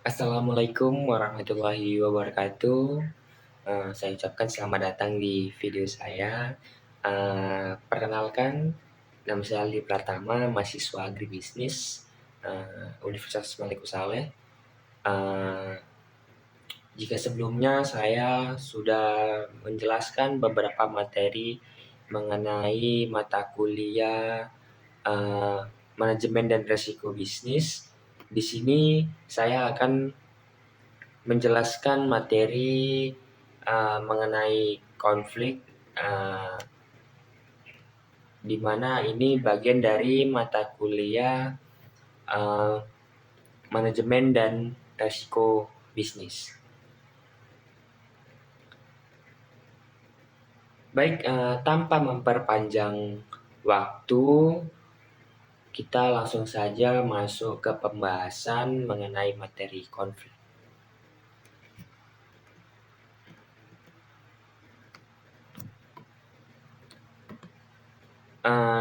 Assalamualaikum warahmatullahi wabarakatuh. Saya ucapkan selamat datang di video saya. Perkenalkan, nama saya Aldi Pratama, mahasiswa agribisnis Universitas Malik Saleh. Jika sebelumnya saya sudah menjelaskan beberapa materi mengenai mata kuliah manajemen dan risiko bisnis, di sini saya akan menjelaskan materi mengenai konflik, di mana ini bagian dari mata kuliah manajemen dan risiko bisnis. Baik, tanpa memperpanjang waktu, kita langsung saja masuk ke pembahasan mengenai materi konflik.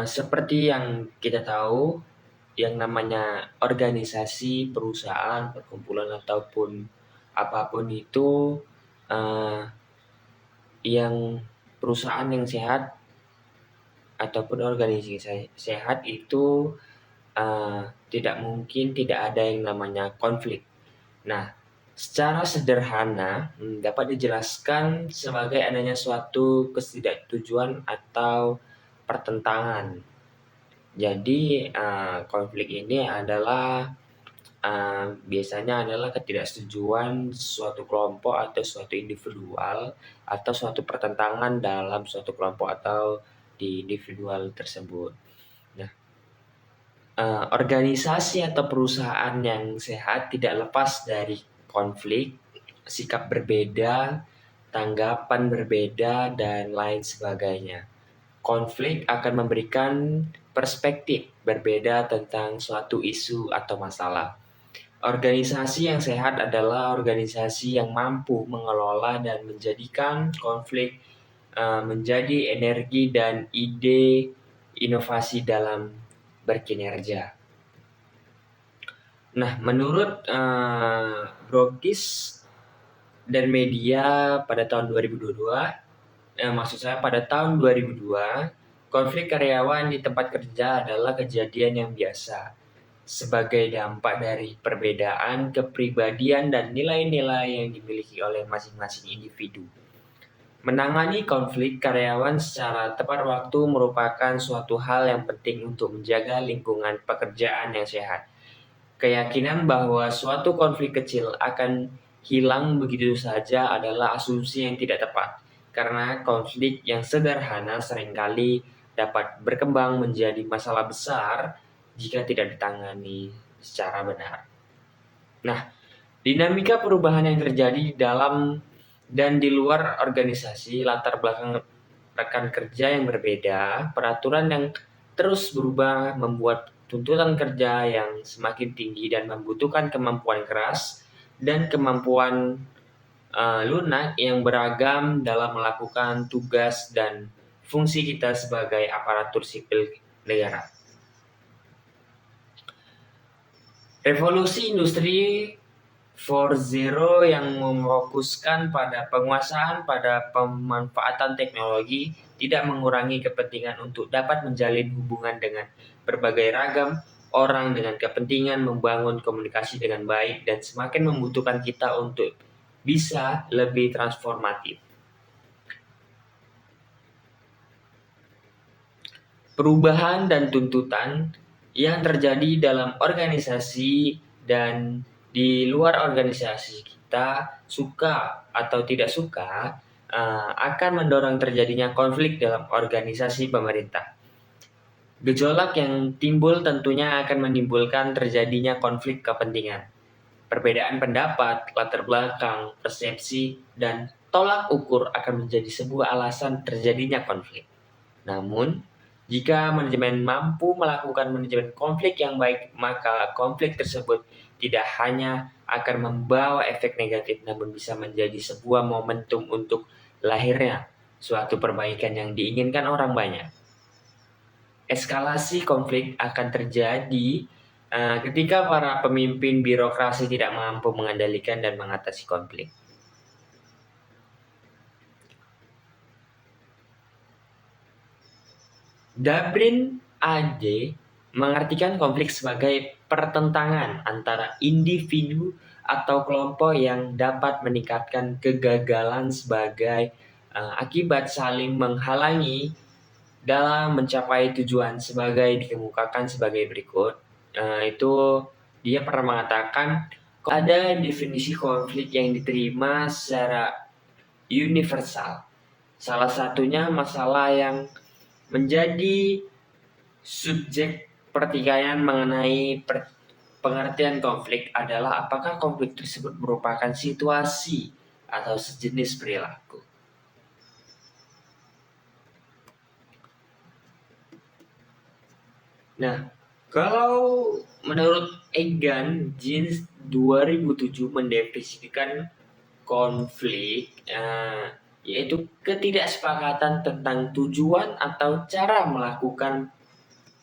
Seperti yang kita tahu, yang namanya organisasi, perusahaan, perkumpulan ataupun apapun itu, yang perusahaan yang sehat ataupun organisasi sehat itu tidak mungkin tidak ada yang namanya konflik. Nah, secara sederhana dapat dijelaskan sebagai adanya suatu ketidaksetujuan atau pertentangan. Jadi konflik ini adalah biasanya adalah ketidaksetujuan suatu kelompok atau suatu individual atau suatu pertentangan dalam suatu kelompok atau di individual tersebut. Nah, organisasi atau perusahaan yang sehat tidak lepas dari konflik, sikap berbeda, tanggapan berbeda, dan lain sebagainya. Konflik akan memberikan perspektif berbeda tentang suatu isu atau masalah. Organisasi yang sehat adalah organisasi yang mampu mengelola dan menjadikan konflik menjadi energi dan ide inovasi dalam berkinerja. Nah, menurut Brokis dan media pada tahun 2022, maksud saya pada tahun 2002, konflik karyawan di tempat kerja adalah kejadian yang biasa sebagai dampak dari perbedaan kepribadian dan nilai-nilai yang dimiliki oleh masing-masing individu. Menangani konflik karyawan secara tepat waktu merupakan suatu hal yang penting untuk menjaga lingkungan pekerjaan yang sehat. Keyakinan bahwa suatu konflik kecil akan hilang begitu saja adalah asumsi yang tidak tepat, karena konflik yang sederhana seringkali dapat berkembang menjadi masalah besar jika tidak ditangani secara benar. Nah, dinamika perubahan yang terjadi dalam dan di luar organisasi, latar belakang rekan kerja yang berbeda, peraturan yang terus berubah membuat tuntutan kerja yang semakin tinggi dan membutuhkan kemampuan keras dan kemampuan lunak yang beragam dalam melakukan tugas dan fungsi kita sebagai aparatur sipil negara. Revolusi industri 4.0 yang memfokuskan pada penguasaan pada pemanfaatan teknologi tidak mengurangi kepentingan untuk dapat menjalin hubungan dengan berbagai ragam orang dengan kepentingan membangun komunikasi dengan baik dan semakin membutuhkan kita untuk bisa lebih transformatif. Perubahan dan tuntutan yang terjadi dalam organisasi dan di luar organisasi kita, suka atau tidak suka, akan mendorong terjadinya konflik dalam organisasi pemerintah. Gejolak yang timbul tentunya akan menimbulkan terjadinya konflik kepentingan. Perbedaan pendapat, latar belakang, persepsi, dan tolak ukur akan menjadi sebuah alasan terjadinya konflik. Namun, jika manajemen mampu melakukan manajemen konflik yang baik, maka konflik tersebut tidak hanya akan membawa efek negatif, namun bisa menjadi sebuah momentum untuk lahirnya suatu perbaikan yang diinginkan orang banyak. Eskalasi konflik akan terjadi ketika para pemimpin birokrasi tidak mampu mengendalikan dan mengatasi konflik. Dabrin AD mengartikan konflik sebagai pertentangan antara individu atau kelompok yang dapat meningkatkan kegagalan sebagai akibat saling menghalangi dalam mencapai tujuan, sebagai dikemukakan sebagai berikut. Itu dia pernah mengatakan ada definisi konflik yang diterima secara universal. Salah satunya masalah yang menjadi subjek pertikaian mengenai pengertian konflik adalah apakah konflik tersebut merupakan situasi atau sejenis perilaku. Nah, kalau menurut Egan Jins 2007 mendefinisikan konflik yaitu ketidaksepakatan tentang tujuan atau cara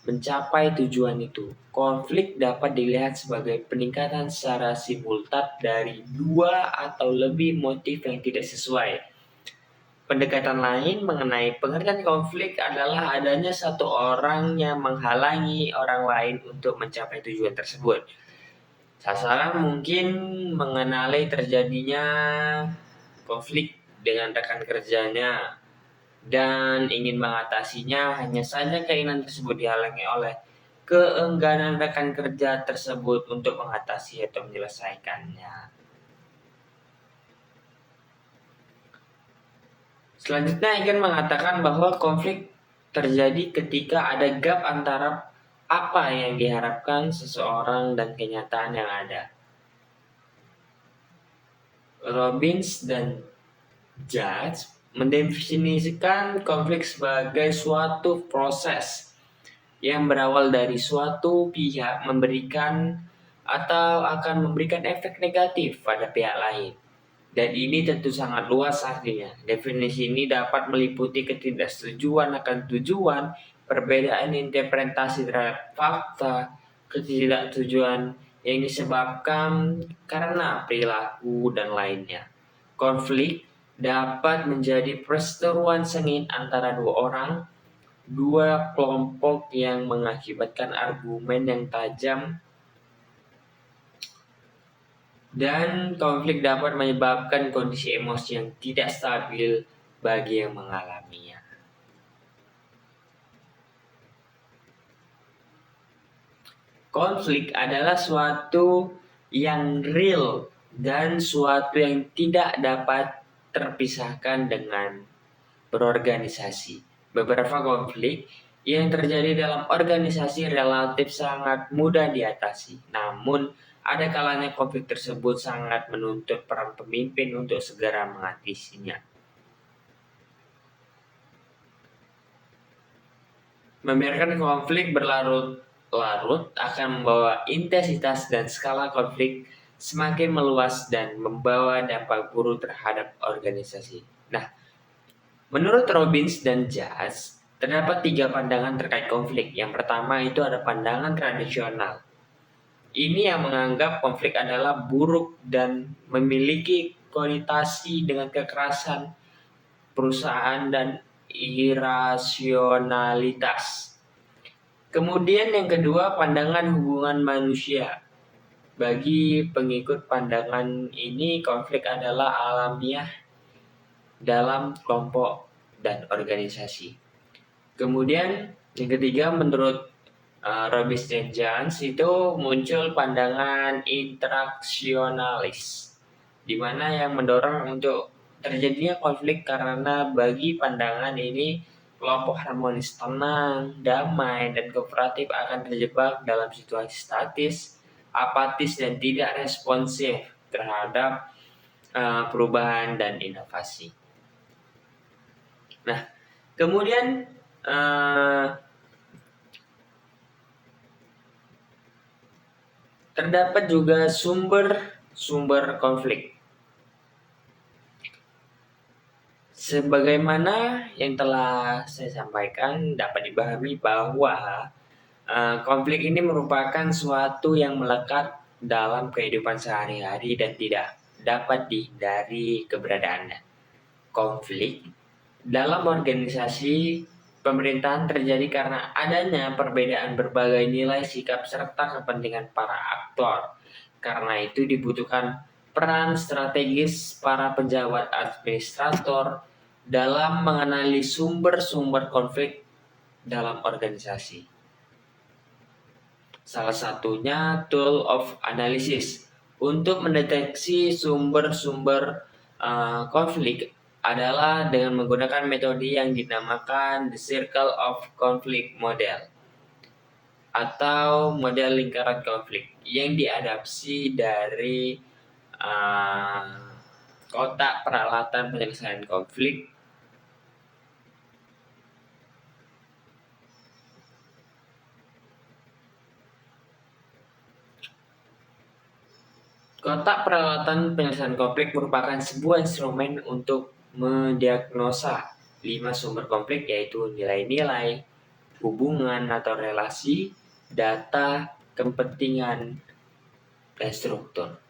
mencapai tujuan itu. Konflik dapat dilihat sebagai peningkatan secara simultan dari dua atau lebih motif yang tidak sesuai. Pendekatan lain mengenai pengertian konflik adalah adanya satu orang yang menghalangi orang lain untuk mencapai tujuan tersebut. Sasaran mungkin mengenali terjadinya konflik dengan rekan kerjanya dan ingin mengatasinya, hanya saja keinginan tersebut dihalangi oleh keengganan rekan kerja tersebut untuk mengatasi atau menyelesaikannya. Selanjutnya Egan mengatakan bahwa konflik terjadi ketika ada gap antara apa yang diharapkan seseorang dan kenyataan yang ada. Robbins dan Judge mendefinisikan konflik sebagai suatu proses yang berawal dari suatu pihak memberikan atau akan memberikan efek negatif pada pihak lain. Dan ini tentu sangat luas artinya. Definisi ini dapat meliputi ketidaksetujuan akan tujuan, perbedaan interpretasi terhadap fakta, ketidaksetujuan yang disebabkan karena perilaku dan lainnya. Konflik dapat menjadi perseteruan sengit antara dua orang, dua kelompok yang mengakibatkan argumen yang tajam, dan konflik dapat menyebabkan kondisi emosi yang tidak stabil bagi yang mengalaminya. Konflik adalah suatu yang real dan suatu yang tidak dapat terpisahkan dengan berorganisasi. Beberapa konflik yang terjadi dalam organisasi relatif sangat mudah diatasi. Namun, ada kalanya konflik tersebut sangat menuntut peran pemimpin untuk segera mengatasinya. Membiarkan konflik berlarut-larut akan membawa intensitas dan skala konflik semakin meluas dan membawa dampak buruk terhadap organisasi. Nah, menurut Robbins dan Judge, terdapat 3 pandangan terkait konflik. Yang pertama itu ada pandangan tradisional. Ini yang menganggap konflik adalah buruk dan memiliki konotasi dengan kekerasan perusahaan dan irasionalitas. Kemudian yang kedua, pandangan hubungan manusia. Bagi pengikut pandangan ini, konflik adalah alamiah dalam kelompok dan organisasi. Kemudian yang ketiga, menurut Robbins dan Jans itu muncul pandangan interaksionalis, di mana yang mendorong untuk terjadinya konflik karena bagi pandangan ini kelompok harmonis tenang, damai, dan kooperatif akan terjebak dalam situasi statis, apatis, dan tidak responsif terhadap perubahan dan inovasi. Nah, kemudian terdapat juga sumber konflik. Sebagaimana yang telah saya sampaikan, dapat dipahami bahwa Konflik ini merupakan suatu yang melekat dalam kehidupan sehari-hari dan tidak dapat dihindari keberadaannya. Konflik dalam organisasi pemerintahan terjadi karena adanya perbedaan berbagai nilai, sikap, serta kepentingan para aktor. Karena itu dibutuhkan peran strategis para pejabat administrator dalam mengenali sumber-sumber konflik dalam organisasi. Salah satunya tool of analysis. Untuk mendeteksi sumber-sumber konflik adalah dengan menggunakan metode yang dinamakan the circle of conflict model atau model lingkaran konflik yang diadaptasi dari kotak peralatan penyelesaian konflik. Kotak peralatan penyelesaian konflik merupakan sebuah instrumen untuk mendiagnosa 5 sumber konflik, yaitu nilai-nilai, hubungan atau relasi, data, kepentingan, dan struktur.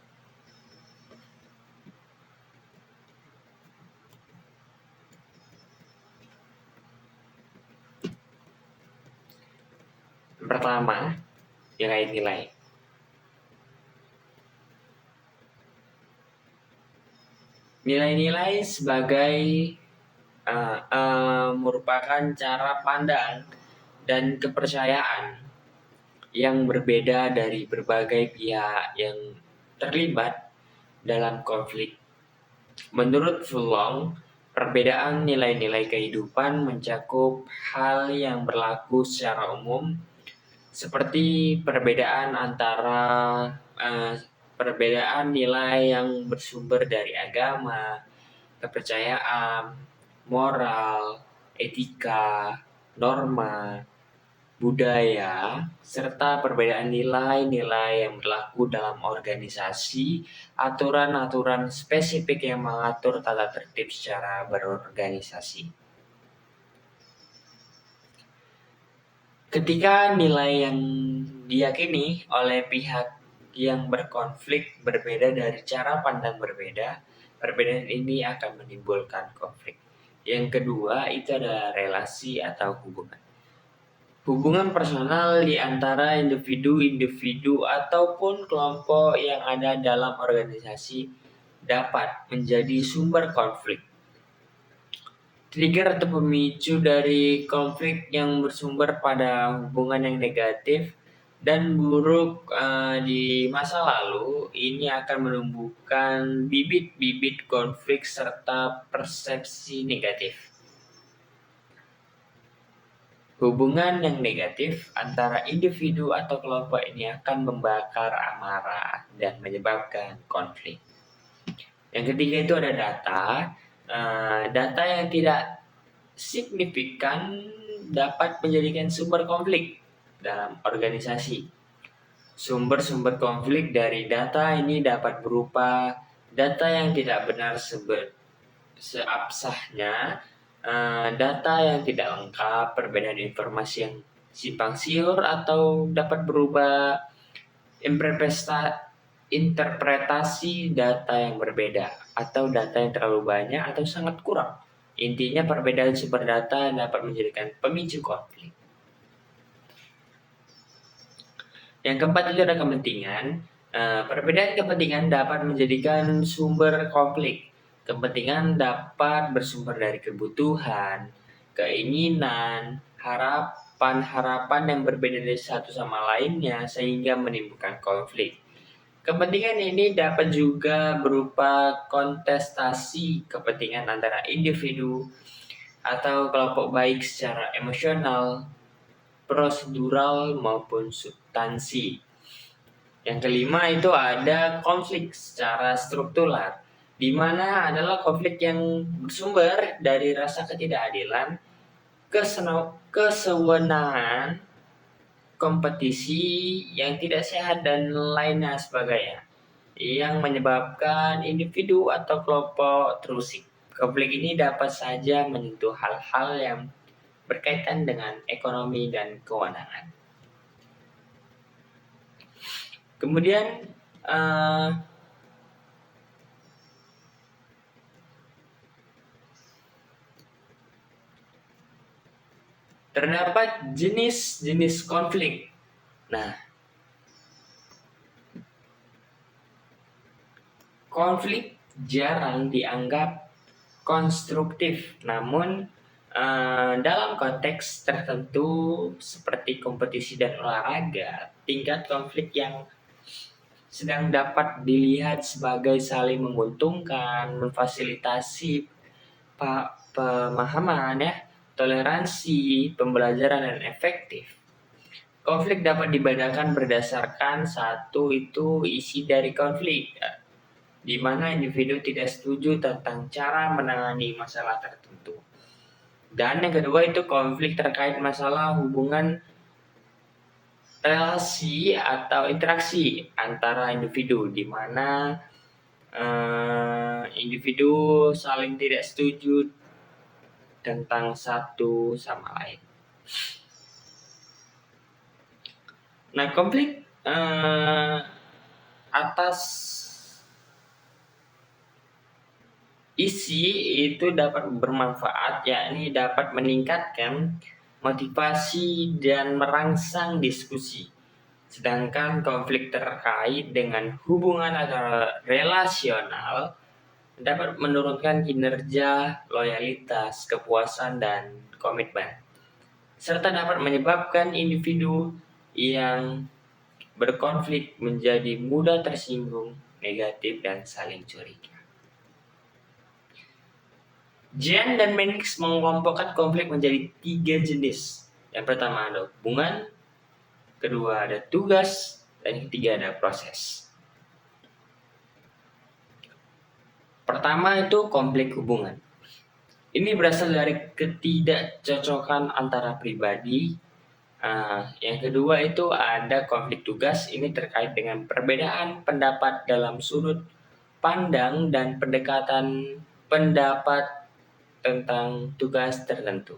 Pertama, nilai-nilai. Nilai-nilai sebagai merupakan cara pandang dan kepercayaan yang berbeda dari berbagai pihak yang terlibat dalam konflik. Menurut Furlong, perbedaan nilai-nilai kehidupan mencakup hal yang berlaku secara umum, seperti perbedaan nilai yang bersumber dari agama, kepercayaan, moral, etika, norma, budaya, serta perbedaan nilai-nilai yang berlaku dalam organisasi, aturan-aturan spesifik yang mengatur tata tertib secara berorganisasi. Ketika nilai yang diyakini oleh pihak yang berkonflik berbeda dari cara pandang berbeda, perbedaan ini akan menimbulkan konflik. Yang kedua itu adalah relasi atau hubungan. Hubungan personal di antara individu-individu ataupun kelompok yang ada dalam organisasi dapat menjadi sumber konflik. Trigger atau pemicu dari konflik yang bersumber pada hubungan yang negatif dan buruk di masa lalu ini akan menumbuhkan bibit-bibit konflik serta persepsi negatif. Hubungan yang negatif antara individu atau kelompok ini akan membakar amarah dan menyebabkan konflik. Yang ketiga itu ada data. Data yang tidak signifikan dapat menjadikan sumber konflik dalam organisasi. Sumber-sumber konflik dari data ini dapat berupa data yang tidak benar seabsahnya, data yang tidak lengkap, perbedaan informasi yang simpang siur, atau dapat berubah interpretasi data yang berbeda, atau data yang terlalu banyak atau sangat kurang. Intinya perbedaan sumber data dapat menjadikan pemicu konflik. Yang keempat itu ada kepentingan. Perbedaan kepentingan dapat menjadikan sumber konflik. Kepentingan dapat bersumber dari kebutuhan, keinginan, harapan yang berbeda dari satu sama lainnya sehingga menimbulkan konflik. Kepentingan ini dapat juga berupa kontestasi kepentingan antara individu atau kelompok baik secara emosional, prosedural maupun substansi. Yang kelima itu ada konflik secara struktural, di mana adalah konflik yang bersumber dari rasa ketidakadilan, kesewenangan, kompetisi yang tidak sehat dan lainnya sebagainya, yang menyebabkan individu atau kelompok terusik. Konflik ini dapat saja menyentuh hal-hal yang berkaitan dengan ekonomi dan kewenangan. Kemudian terdapat jenis-jenis konflik. Nah, konflik jarang dianggap konstruktif, namun dalam konteks tertentu seperti kompetisi dan olahraga, tingkat konflik yang sedang dapat dilihat sebagai saling menguntungkan, memfasilitasi pemahaman ya, toleransi, pembelajaran dan efektif. Konflik dapat dibedakan berdasarkan satu itu isi dari konflik, di mana individu tidak setuju tentang cara menangani masalah tertentu. Dan yang kedua itu konflik terkait masalah hubungan relasi atau interaksi antara individu, di mana individu saling tidak setuju tentang satu sama lain. Nah, konflik atas isi itu dapat bermanfaat, yakni dapat meningkatkan motivasi dan merangsang diskusi. Sedangkan konflik terkait dengan hubungan atau relasional dapat menurunkan kinerja, loyalitas, kepuasan, dan komitmen. Serta dapat menyebabkan individu yang berkonflik menjadi mudah tersinggung, negatif, dan saling curiga. Jen dan Menix mengelompokkan konflik menjadi 3 jenis. Yang pertama ada hubungan, kedua ada tugas, dan yang ketiga ada proses. Pertama itu konflik hubungan. Ini berasal dari ketidakcocokan antara pribadi. Yang kedua itu ada konflik tugas. Ini terkait dengan perbedaan pendapat dalam sudut pandang dan pendekatan pendapat tentang tugas tertentu.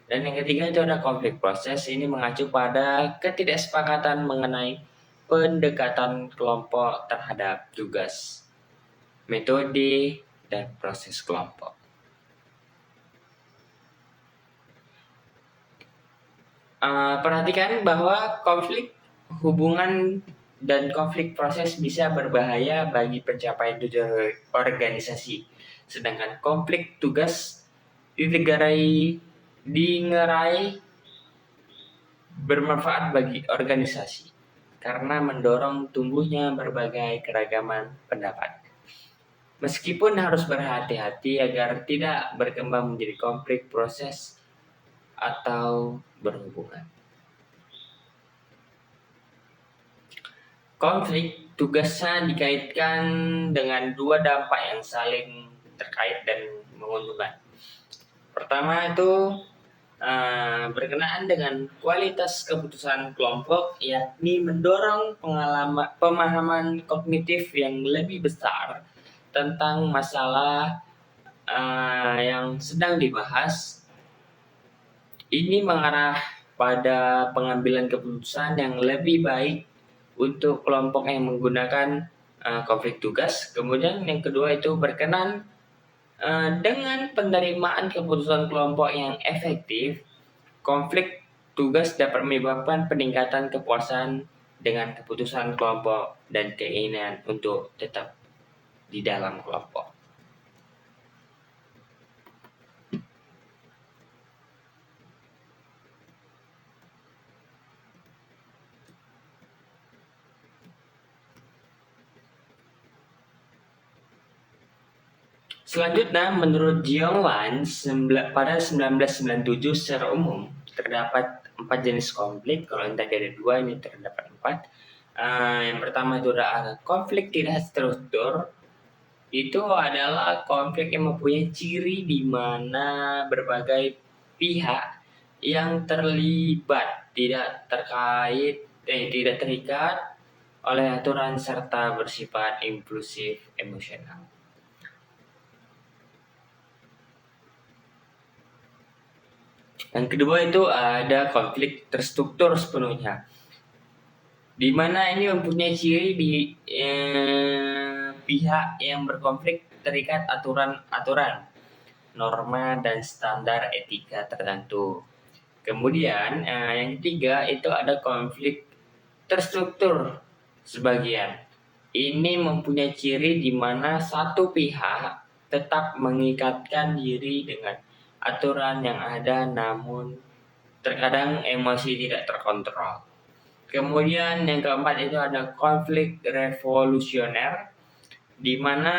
Dan yang ketiga itu ada konflik proses. Ini mengacu pada ketidaksepakatan mengenai pendekatan kelompok terhadap tugas, metode, dan proses kelompok. Perhatikan bahwa konflik hubungan dan konflik proses bisa berbahaya bagi pencapaian tujuan organisasi. Sedangkan konflik tugas dingerai bermanfaat bagi organisasi karena mendorong tumbuhnya berbagai keragaman pendapat. Meskipun harus berhati-hati agar tidak berkembang menjadi konflik proses atau berhubungan. Konflik tugasnya dikaitkan dengan 2 dampak yang saling terkait dan menguntungkan. Pertama itu berkenaan dengan kualitas keputusan kelompok, yakni mendorong pemahaman kognitif yang lebih besar tentang masalah yang sedang dibahas. Ini mengarah pada pengambilan keputusan yang lebih baik untuk kelompok yang menggunakan konflik tugas. Kemudian yang kedua itu berkenan dengan penerimaan keputusan kelompok yang efektif. Konflik tugas dapat menyebabkan peningkatan kepuasan dengan keputusan kelompok dan keinginan untuk tetap di dalam kelompok. Selanjutnya, menurut Jiangwan, pada 1997 secara umum terdapat 4 jenis konflik. Kalau yang tadi ada 2, ini terdapat 4. Yang pertama itu ada konflik tidak struktur. Itu adalah konflik yang mempunyai ciri di mana berbagai pihak yang terlibat tidak terikat oleh aturan serta bersifat impulsif emosional. Yang kedua itu ada konflik terstruktur sepenuhnya. di mana ini mempunyai ciri di pihak yang berkonflik terikat aturan-aturan, norma dan standar etika tertentu. Kemudian yang ketiga itu ada konflik terstruktur sebagian. Ini mempunyai ciri di mana satu pihak tetap mengikatkan diri dengan aturan yang ada, namun terkadang emosi tidak terkontrol. Kemudian yang keempat itu ada konflik revolusioner, di mana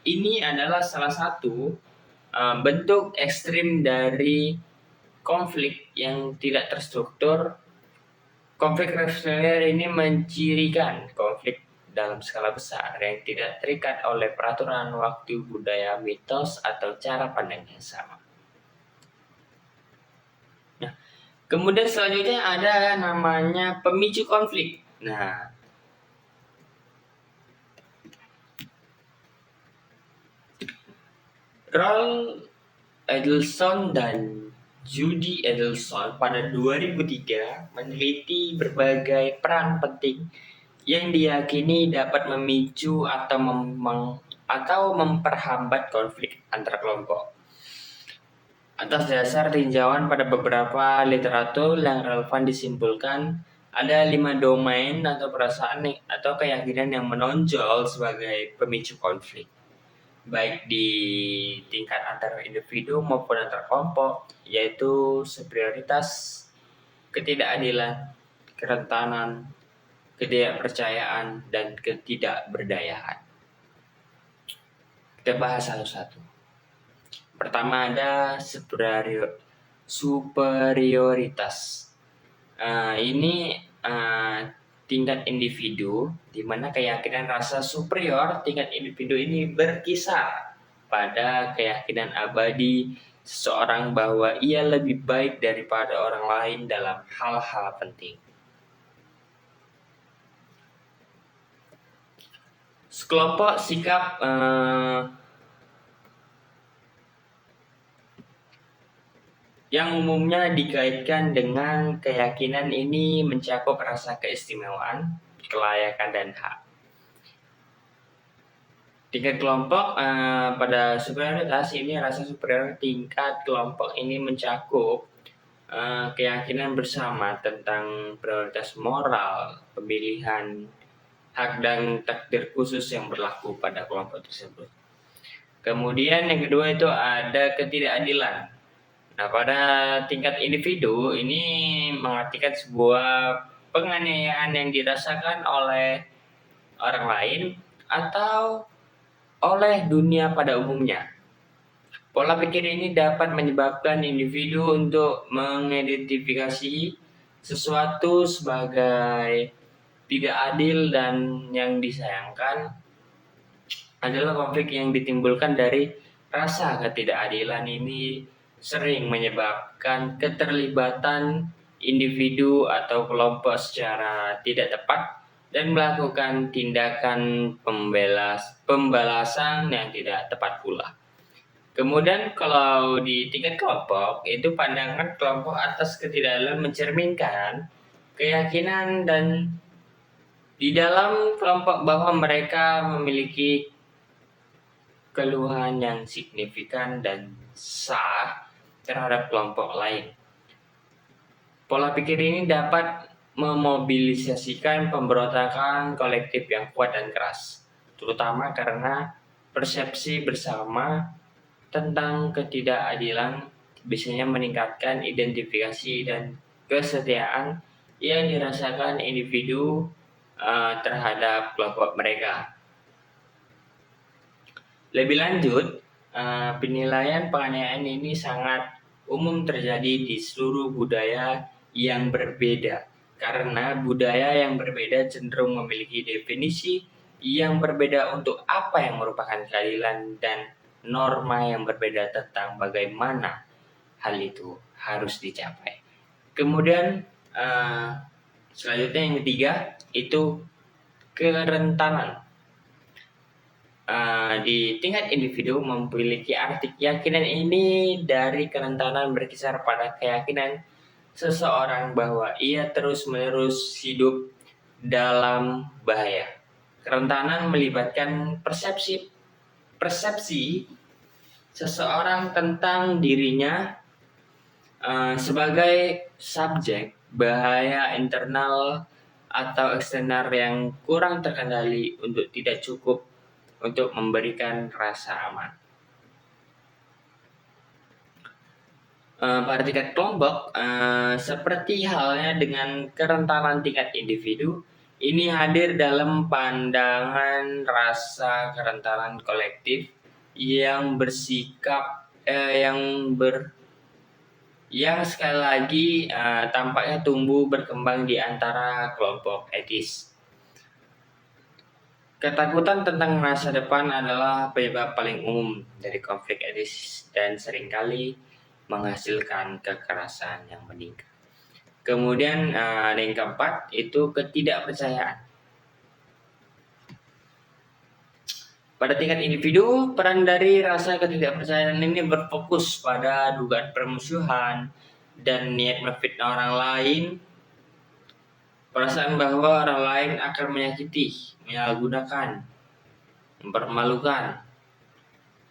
ini adalah salah satu bentuk ekstrim dari konflik yang tidak terstruktur. Konflik revolusioner ini mencirikan konflik dalam skala besar yang tidak terikat oleh peraturan waktu, budaya, mitos, atau cara pandang yang sama. Nah, kemudian selanjutnya ada namanya pemicu konflik. Nah, Roald Edelson dan Judy Edelson pada 2003 meneliti berbagai peran penting yang diyakini dapat memicu atau memperhambat konflik antar kelompok. Atas dasar tinjauan pada beberapa literatur yang relevan disimpulkan ada 5 domain atau perasaan atau keyakinan yang menonjol sebagai pemicu konflik, baik di tingkat antar individu maupun antar kelompok, yaitu superioritas, ketidakadilan, kerentanan, ketidakpercayaan, dan ketidakberdayaan. Kita bahas satu-satu. Pertama ada superioritas. Ini tingkat individu, di mana keyakinan rasa superior tingkat individu ini berkisar pada keyakinan abadi seseorang bahwa ia lebih baik daripada orang lain dalam hal-hal penting. Sekelompok sikap yang umumnya dikaitkan dengan keyakinan ini mencakup rasa keistimewaan, kelayakan, dan hak. Tingkat kelompok pada superioritas ini, rasa superior tingkat kelompok ini mencakup keyakinan bersama tentang prioritas moral, pemilihan, hak dan takdir khusus yang berlaku pada kelompok tersebut. Kemudian yang kedua itu ada ketidakadilan. Nah, pada tingkat individu ini mengartikan sebuah penganiayaan yang dirasakan oleh orang lain atau oleh dunia pada umumnya. Pola pikir ini dapat menyebabkan individu untuk mengidentifikasi sesuatu sebagai tidak adil, dan yang disayangkan adalah konflik yang ditimbulkan dari rasa ketidakadilan ini sering menyebabkan keterlibatan individu atau kelompok secara tidak tepat dan melakukan tindakan pembalasan yang tidak tepat pula. Kemudian kalau di tingkat kelompok, itu pandangan kelompok atas ketidakadilan mencerminkan keyakinan dan di dalam kelompok bahwa mereka memiliki keluhan yang signifikan dan sah terhadap kelompok lain. Pola pikir ini dapat memobilisasikan pemberontakan kolektif yang kuat dan keras, terutama karena persepsi bersama tentang ketidakadilan biasanya meningkatkan identifikasi dan kesetiaan yang dirasakan individu terhadap kelompok mereka. Lebih lanjut, penilaian penganiayaan ini sangat umum terjadi di seluruh budaya yang berbeda, karena budaya yang berbeda cenderung memiliki definisi yang berbeda untuk apa yang merupakan keadilan dan norma yang berbeda tentang bagaimana hal itu harus dicapai. Kemudian selanjutnya yang ketiga itu kerentanan. Di tingkat individu memiliki arti keyakinan ini dari kerentanan berkisar pada keyakinan seseorang bahwa ia terus-menerus hidup dalam bahaya. Kerentanan melibatkan persepsi seseorang tentang dirinya sebagai subjek bahaya internal atau eksternal yang kurang terkendali untuk tidak cukup untuk memberikan rasa aman. Pada tingkat kelompok, seperti halnya dengan kerentanan tingkat individu, ini hadir dalam pandangan rasa kerentanan kolektif yang yang sekali lagi tampaknya tumbuh berkembang di antara kelompok etis. Ketakutan tentang masa depan adalah penyebab paling umum dari konflik etis dan seringkali menghasilkan kekerasan yang meningkat. Kemudian yang keempat itu ketidakpercayaan. Pada tingkat individu, peran dari rasa ketidakpercayaan ini berfokus pada dugaan permusuhan dan niat memfitnah orang lain, perasaan bahwa orang lain akan menyakiti, menyalahgunakan, mempermalukan,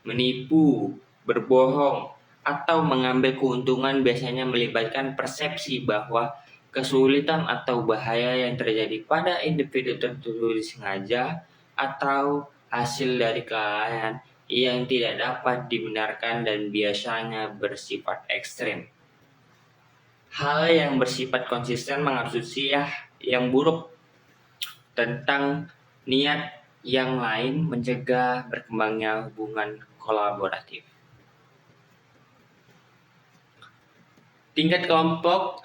menipu, berbohong, atau mengambil keuntungan biasanya melibatkan persepsi bahwa kesulitan atau bahaya yang terjadi pada individu tertentu disengaja atau hasil dari kelalaian yang tidak dapat dibenarkan dan biasanya bersifat ekstrem. Hal yang bersifat konsisten mengasumsi yang buruk tentang niat yang lain mencegah berkembangnya hubungan kolaboratif. Tingkat kelompok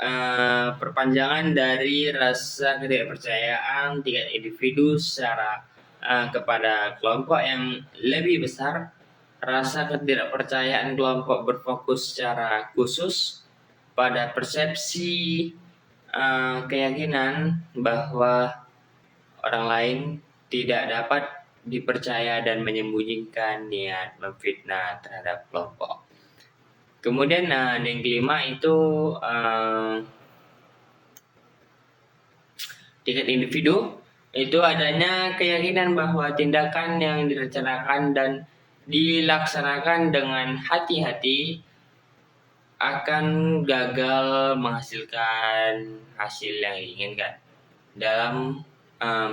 perpanjangan dari rasa ketidakpercayaan tingkat individu secara kepada kelompok yang lebih besar. Rasa ketidakpercayaan kelompok berfokus secara khusus pada persepsi keyakinan bahwa orang lain tidak dapat dipercaya dan menyembunyikan niat memfitnah terhadap kelompok. Kemudian yang kelima itu tingkat individu, itu adanya keyakinan bahwa tindakan yang direncanakan dan dilaksanakan dengan hati-hati akan gagal menghasilkan hasil yang diinginkan. Dalam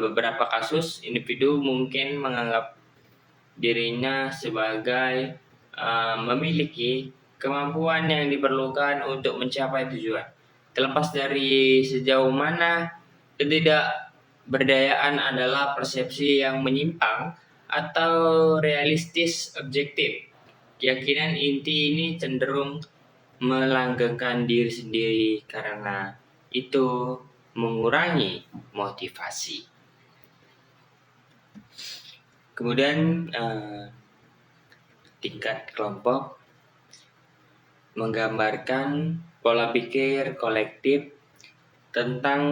beberapa kasus, individu mungkin menganggap dirinya sebagai memiliki kemampuan yang diperlukan untuk mencapai tujuan. Terlepas dari sejauh mana ketidakberdayaan adalah persepsi yang menyimpang atau realistis objektif, keyakinan inti ini cenderung melanggengkan diri sendiri karena itu mengurangi motivasi. Kemudian tingkat kelompok menggambarkan pola pikir kolektif tentang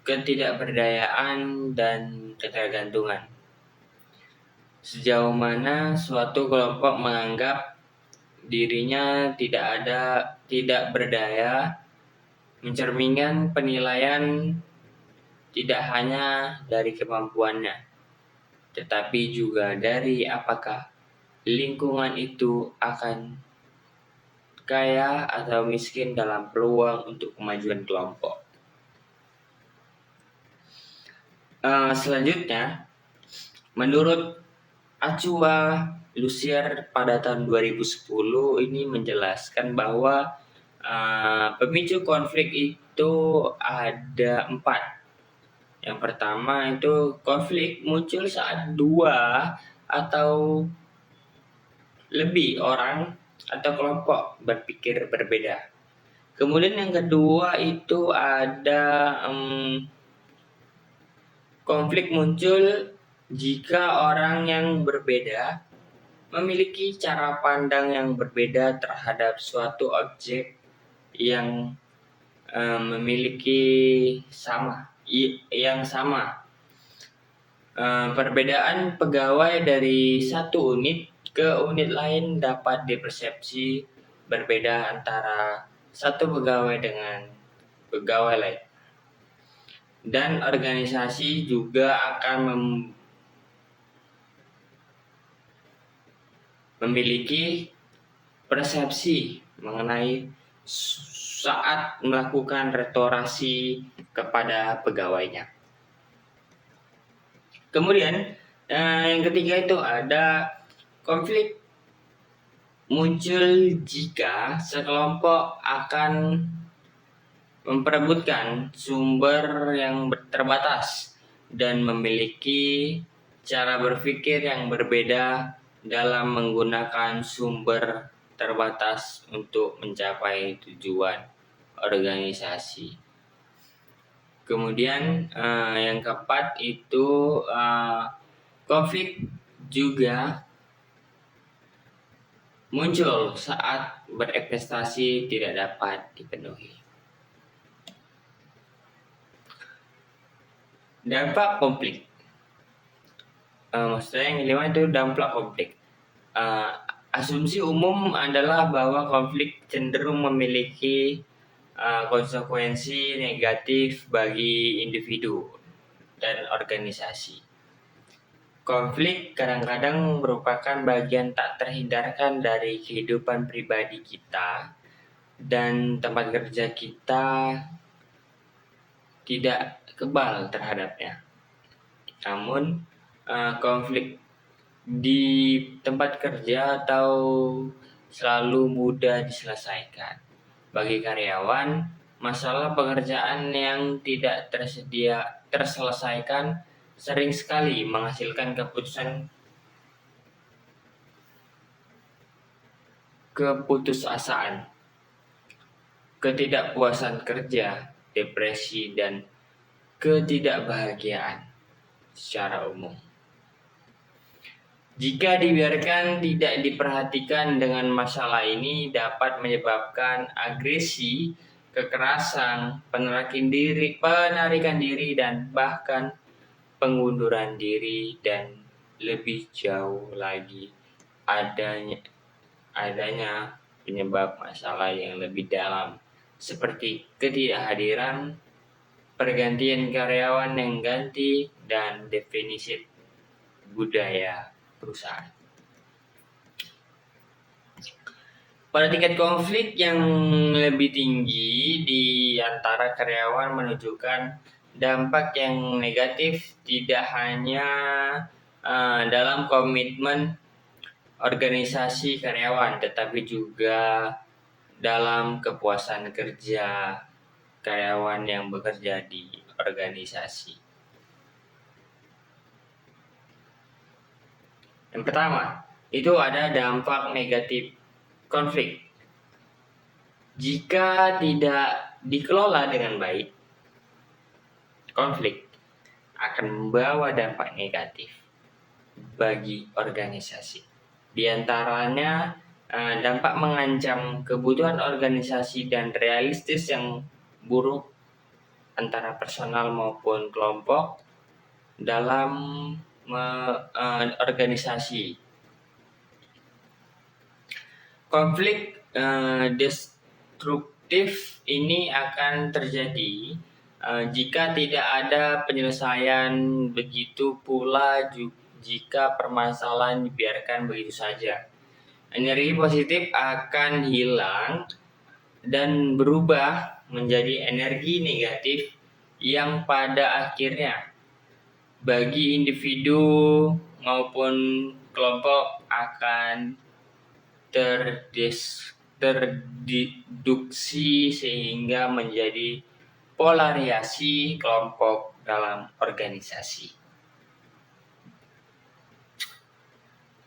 ketidakberdayaan dan ketergantungan. Sejauh mana suatu kelompok menganggap dirinya tidak berdaya, mencerminkan penilaian tidak hanya dari kemampuannya, tetapi juga dari apakah lingkungan itu akan kaya atau miskin dalam peluang untuk kemajuan kelompok. Selanjutnya, menurut Acua Lucier pada tahun 2010 ini menjelaskan bahwa pemicu konflik itu ada 4. Yang pertama itu konflik muncul saat 2 atau lebih orang atau kelompok berpikir berbeda. Kemudian yang kedua itu ada konflik muncul jika orang yang berbeda memiliki cara pandang yang berbeda terhadap suatu objek yang memiliki yang sama. Perbedaan pegawai dari satu unit ke unit lain dapat dipersepsi berbeda antara satu pegawai dengan pegawai lain. Dan organisasi juga akan memiliki persepsi mengenai saat melakukan restorasi kepada pegawainya. Kemudian yang ketiga itu ada konflik muncul jika sekelompok akan memperebutkan sumber yang terbatas dan memiliki cara berpikir yang berbeda dalam menggunakan sumber terbatas untuk mencapai tujuan organisasi. Kemudian yang keempat itu konflik juga muncul saat berekspektasi tidak dapat dipenuhi. Dampak konflik. Maksudnya yang kelima itu dampak konflik. Asumsi umum adalah bahwa konflik cenderung memiliki konsekuensi negatif bagi individu dan organisasi. Konflik kadang-kadang merupakan bagian tak terhindarkan dari kehidupan pribadi kita, dan tempat kerja kita tidak kebal terhadapnya. Namun, konflik di tempat kerja atau selalu mudah diselesaikan. Bagi karyawan, masalah pekerjaan yang tidak terselesaikan sering sekali menghasilkan keputusasaan, ketidakpuasan kerja, depresi, dan ketidakbahagiaan secara umum. Jika dibiarkan tidak diperhatikan dengan masalah ini dapat menyebabkan agresi, kekerasan, penarikan diri, dan bahkan pengunduran diri, dan lebih jauh lagi adanya penyebab masalah yang lebih dalam seperti ketidakhadiran, pergantian karyawan yang ganti, dan definisi budaya perusahaan. Pada tingkat konflik yang lebih tinggi di antara karyawan menunjukkan dampak yang negatif tidak hanya dalam komitmen organisasi karyawan, tetapi juga dalam kepuasan kerja karyawan yang bekerja di organisasi. Yang pertama, itu ada dampak negatif konflik. Jika tidak dikelola dengan baik, konflik akan membawa dampak negatif bagi organisasi. Di antaranya, dampak mengancam kebutuhan organisasi dan realistis yang buruk antara personal maupun kelompok dalam organisasi. Konflik destruktif ini akan terjadi jika tidak ada penyelesaian, begitu pula jika permasalahan dibiarkan begitu saja. Energi positif akan hilang dan berubah menjadi energi negatif yang pada akhirnya bagi individu maupun kelompok akan terdiduksi sehingga menjadi polarisasi kelompok dalam organisasi.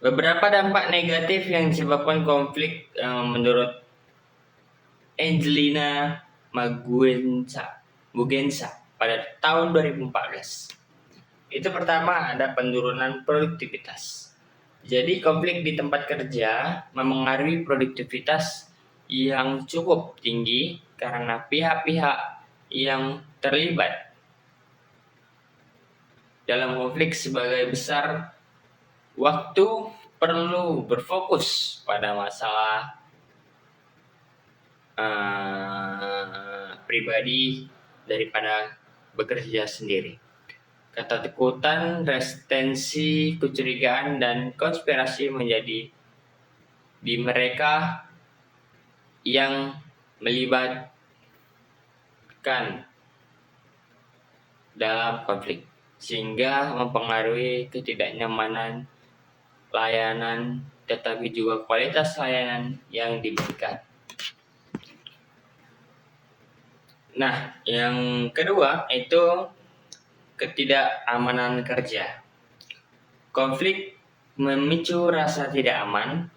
Beberapa dampak negatif yang disebabkan konflik menurut Angelina Mugensa pada tahun 2014. Itu pertama ada penurunan produktivitas. Jadi konflik di tempat kerja memengaruhi produktivitas yang cukup tinggi karena pihak-pihak yang terlibat dalam konflik sebagai besar waktu perlu berfokus pada masalah pribadi daripada bekerja sendiri. Ketakutan, resistensi, kecurigaan, dan konspirasi menjadi di mereka yang melibatkan dalam konflik, sehingga mempengaruhi ketidaknyamanan layanan, tetapi juga kualitas layanan yang diberikan. Nah, yang kedua itu ketidakamanan kerja. Konflik memicu rasa tidak aman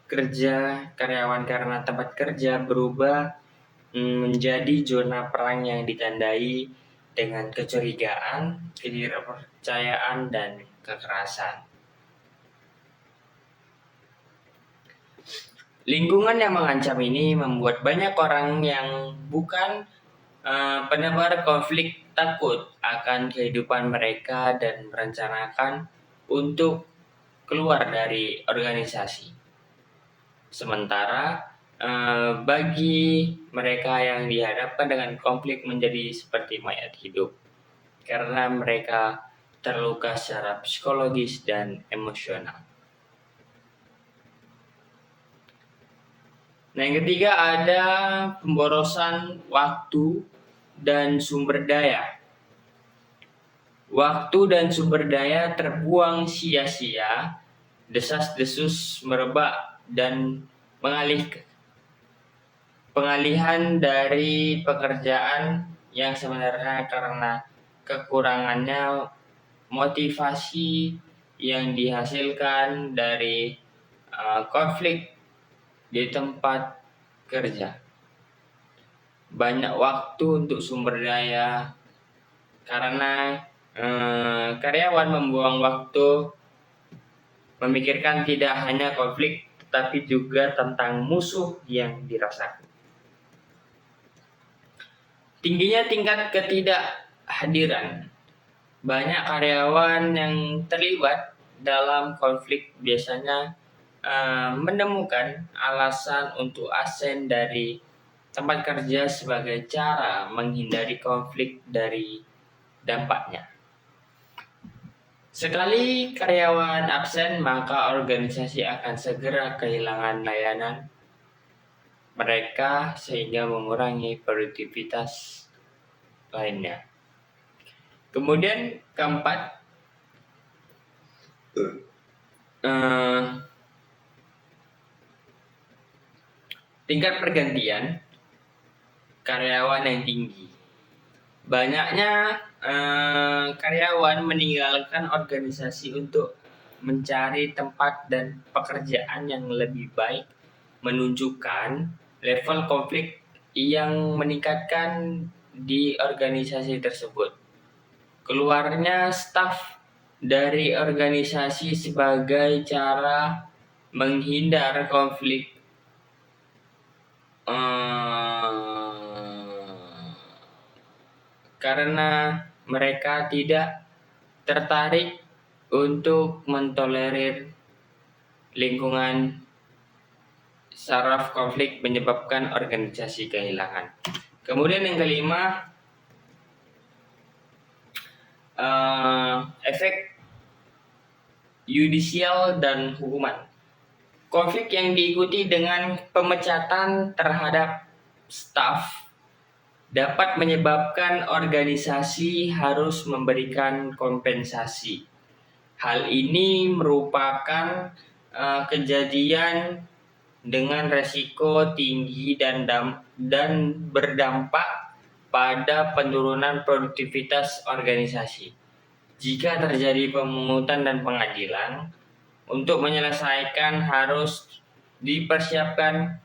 kerja karyawan karena tempat kerja berubah menjadi zona perang yang ditandai dengan kecurigaan, ketidakpercayaan, dan kekerasan. Lingkungan yang mengancam ini membuat banyak orang yang bukan penebar konflik takut akan kehidupan mereka dan merencanakan untuk keluar dari organisasi. Sementara bagi mereka yang dihadapkan dengan konflik menjadi seperti mayat hidup karena mereka terluka secara psikologis dan emosional. Nah, yang ketiga ada pemborosan waktu dan sumber daya. Waktu dan sumber daya terbuang sia-sia, desas-desus merebak dan pengalihan dari pekerjaan yang sebenarnya karena kekurangannya motivasi yang dihasilkan dari konflik di tempat kerja. Banyak waktu untuk sumber daya karena karyawan membuang waktu memikirkan tidak hanya konflik tetapi juga tentang musuh yang dirasakan. Tingginya tingkat ketidakhadiran. Banyak karyawan yang terlibat dalam konflik biasanya menemukan alasan untuk absen dari tempat kerja sebagai cara menghindari konflik dari dampaknya. Sekali karyawan absen, maka organisasi akan segera kehilangan layanan mereka sehingga mengurangi produktivitas lainnya. Kemudian keempat, tingkat pergantian karyawan yang tinggi. Banyaknya karyawan meninggalkan organisasi untuk mencari tempat dan pekerjaan yang lebih baik, menunjukkan level konflik yang meningkatkan di organisasi tersebut. Keluarnya staf dari organisasi sebagai cara menghindar konflik karena mereka tidak tertarik untuk mentolerir lingkungan saraf konflik menyebabkan organisasi kehilangan. Kemudian yang kelima, efek yudisial dan hukuman. Konflik yang diikuti dengan pemecatan terhadap staf dapat menyebabkan organisasi harus memberikan kompensasi. Hal ini merupakan kejadian dengan resiko tinggi dan berdampak pada penurunan produktivitas organisasi. Jika terjadi pemungutan dan pengadilan, untuk menyelesaikan harus dipersiapkan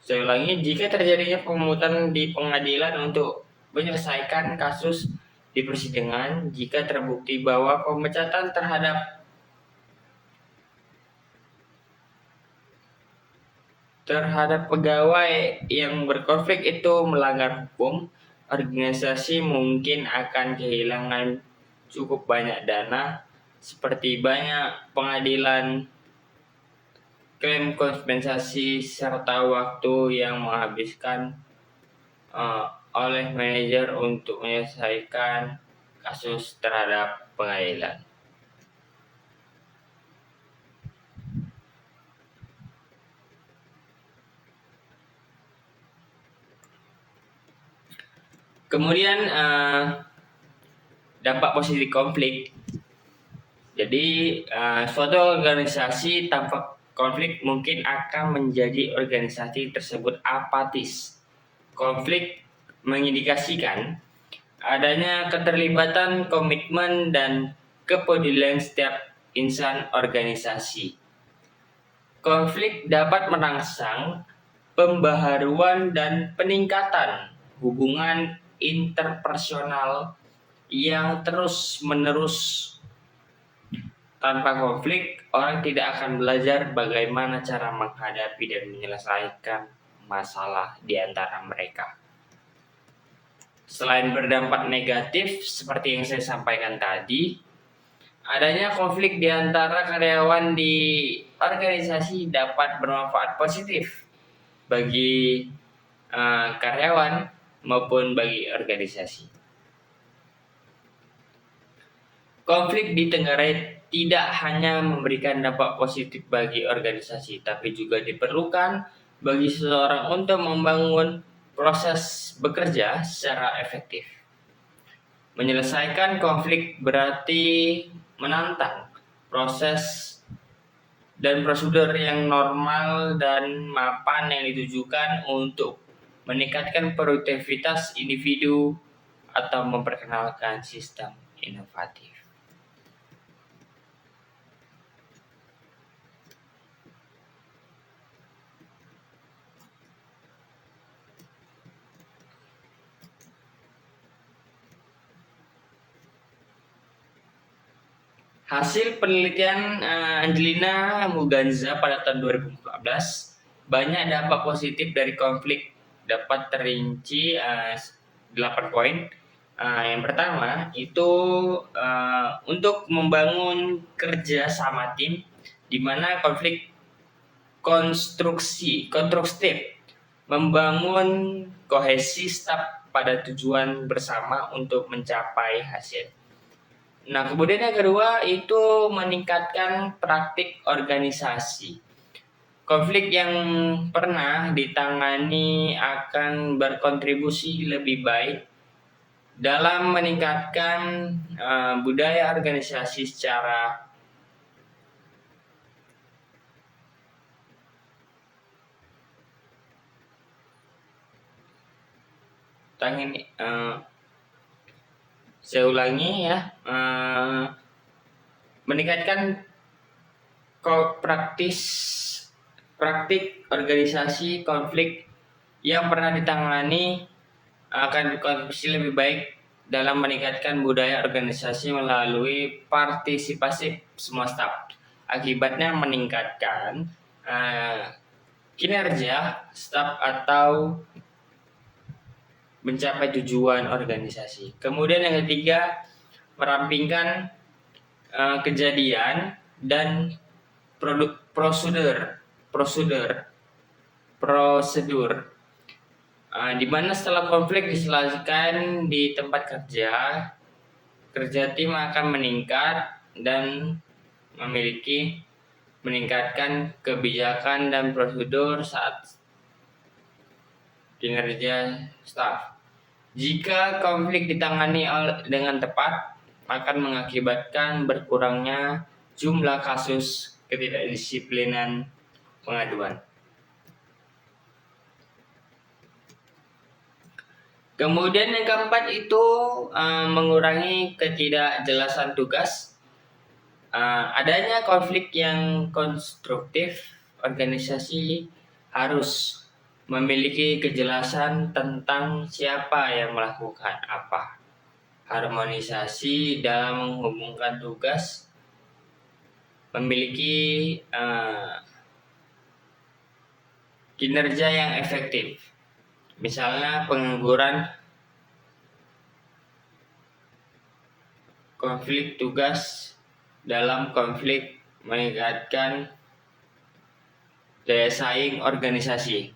saya ulangi, jika terjadinya pemungutan di pengadilan untuk menyelesaikan kasus di persidangan, jika terbukti bahwa pemecatan terhadap pegawai yang berkonflik itu melanggar hukum, organisasi mungkin akan kehilangan cukup banyak dana, seperti banyak pengadilan, klaim kompensasi, serta waktu yang menghabiskan oleh manajer untuk menyelesaikan kasus terhadap pengadilan. Kemudian dampak positif konflik. Jadi suatu organisasi tanpa konflik mungkin akan menjadi organisasi tersebut apatis. Konflik mengindikasikan adanya keterlibatan, komitmen, dan kepedulian setiap insan organisasi. Konflik dapat merangsang pembaharuan dan peningkatan hubungan interpersonal yang terus-menerus. Tanpa konflik, orang tidak akan belajar bagaimana cara menghadapi dan menyelesaikan masalah di antara mereka. Selain berdampak negatif seperti yang saya sampaikan tadi, adanya konflik di antara karyawan di organisasi dapat bermanfaat positif bagi karyawan maupun bagi organisasi. Konflik ditenggarai tidak hanya memberikan dampak positif bagi organisasi, tapi juga diperlukan bagi seseorang untuk membangun proses bekerja secara efektif. Menyelesaikan konflik berarti menantang proses dan prosedur yang normal dan mapan yang ditujukan untuk meningkatkan produktivitas individu atau memperkenalkan sistem inovatif. Hasil penelitian Angelina Muganza pada tahun 2014, banyak dampak positif dari konflik dapat terinci 8 poin. Yang pertama itu untuk membangun kerja sama tim, di mana konflik konstruktif, membangun kohesi staf pada tujuan bersama untuk mencapai hasil. Nah, kemudian yang kedua itu meningkatkan praktik organisasi. Konflik yang pernah ditangani akan berkontribusi lebih baik dalam meningkatkan budaya organisasi secara saya ulangi ya, meningkatkan praktik organisasi konflik yang pernah ditangani akan berkontribusi lebih baik dalam meningkatkan budaya organisasi melalui partisipasi semua staf. Akibatnya meningkatkan kinerja staf atau mencapai tujuan organisasi. Kemudian yang ketiga, merampingkan kejadian dan prosedur di mana setelah konflik diselesaikan di tempat kerja tim akan meningkat dan meningkatkan kebijakan dan prosedur saat kinerja staf. Jika konflik ditangani dengan tepat, akan mengakibatkan berkurangnya jumlah kasus ketidakdisiplinan pengaduan. Kemudian yang keempat itu mengurangi ketidakjelasan tugas. Adanya konflik yang konstruktif, organisasi harus memiliki kejelasan tentang siapa yang melakukan apa. Harmonisasi dalam menghubungkan tugas, memiliki kinerja yang efektif. Misalnya pengangguran konflik tugas dalam konflik meningkatkan daya saing organisasi.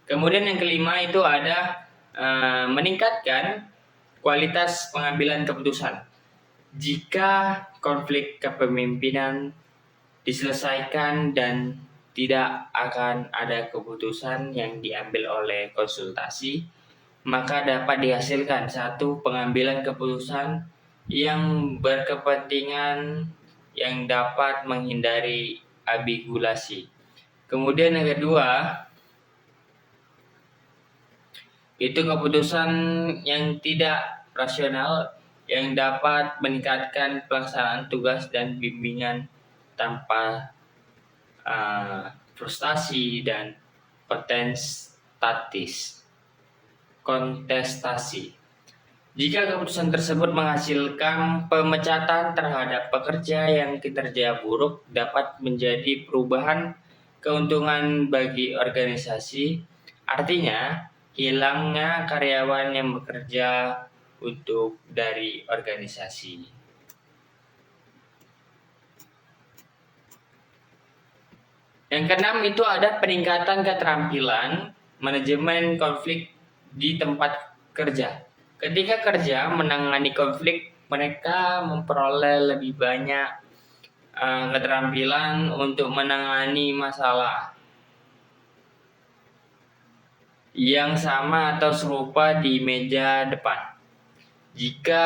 Kemudian yang kelima itu ada meningkatkan kualitas pengambilan keputusan. Jika konflik kepemimpinan diselesaikan dan tidak akan ada keputusan yang diambil oleh konsultasi, maka dapat dihasilkan satu pengambilan keputusan yang berkepentingan yang dapat menghindari ambigulasi. Kemudian yang kedua, itu keputusan yang tidak rasional yang dapat meningkatkan pelaksanaan tugas dan bimbingan tanpa frustasi dan kontestasi. Jika keputusan tersebut menghasilkan pemecatan terhadap pekerja yang kinerja buruk, dapat menjadi perubahan keuntungan bagi organisasi. Artinya, hilangnya karyawan yang bekerja dari organisasi. Yang keenam itu ada peningkatan keterampilan manajemen konflik di tempat kerja. Ketika kerja menangani konflik, mereka memperoleh lebih banyak keterampilan untuk menangani masalah yang sama atau serupa di meja depan. Jika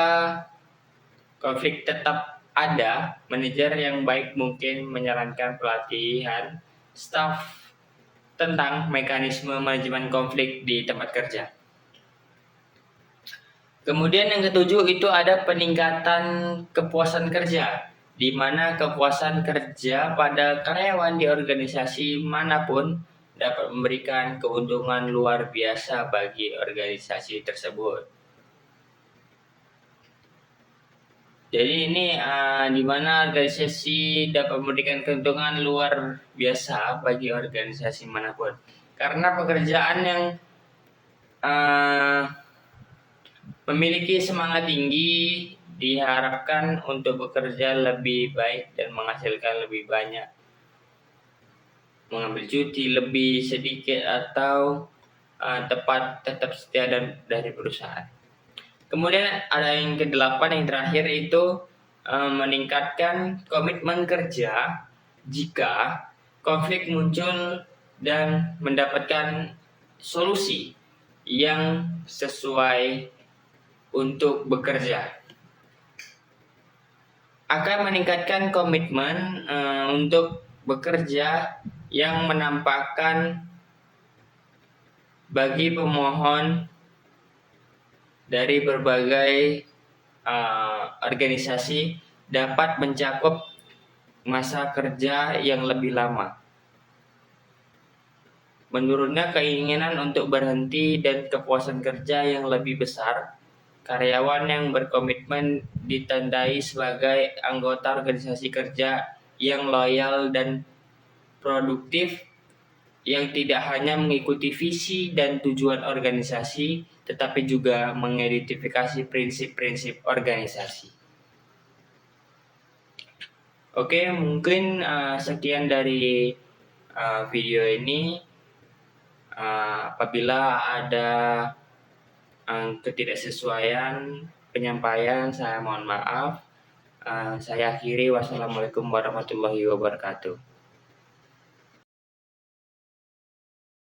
konflik tetap ada, manajer yang baik mungkin menyarankan pelatihan staf tentang mekanisme manajemen konflik di tempat kerja. Kemudian yang ketujuh itu ada peningkatan kepuasan kerja, di mana kepuasan kerja pada karyawan di organisasi manapun dapat memberikan keuntungan luar biasa bagi organisasi tersebut. Jadi ini di mana organisasi dapat memberikan keuntungan luar biasa bagi organisasi manapun. Karena pekerjaan yang memiliki semangat tinggi diharapkan untuk bekerja lebih baik dan menghasilkan lebih banyak, mengambil cuti lebih sedikit atau tetap setia dari perusahaan. Kemudian ada yang ke-8 yang terakhir itu meningkatkan komitmen kerja jika konflik muncul dan mendapatkan solusi yang sesuai untuk bekerja. Akan meningkatkan komitmen untuk bekerja yang menampakkan bagi pemohon dari berbagai organisasi dapat mencakup masa kerja yang lebih lama. Menurunnya keinginan untuk berhenti dan kepuasan kerja yang lebih besar. Karyawan yang berkomitmen ditandai sebagai anggota organisasi kerja yang loyal dan produktif, yang tidak hanya mengikuti visi dan tujuan organisasi, tetapi juga mengidentifikasi prinsip-prinsip organisasi. Oke, mungkin sekian dari video ini. Apabila ada ketidaksesuaian penyampaian, saya mohon maaf. Saya akhiri. Wassalamualaikum warahmatullahi wabarakatuh.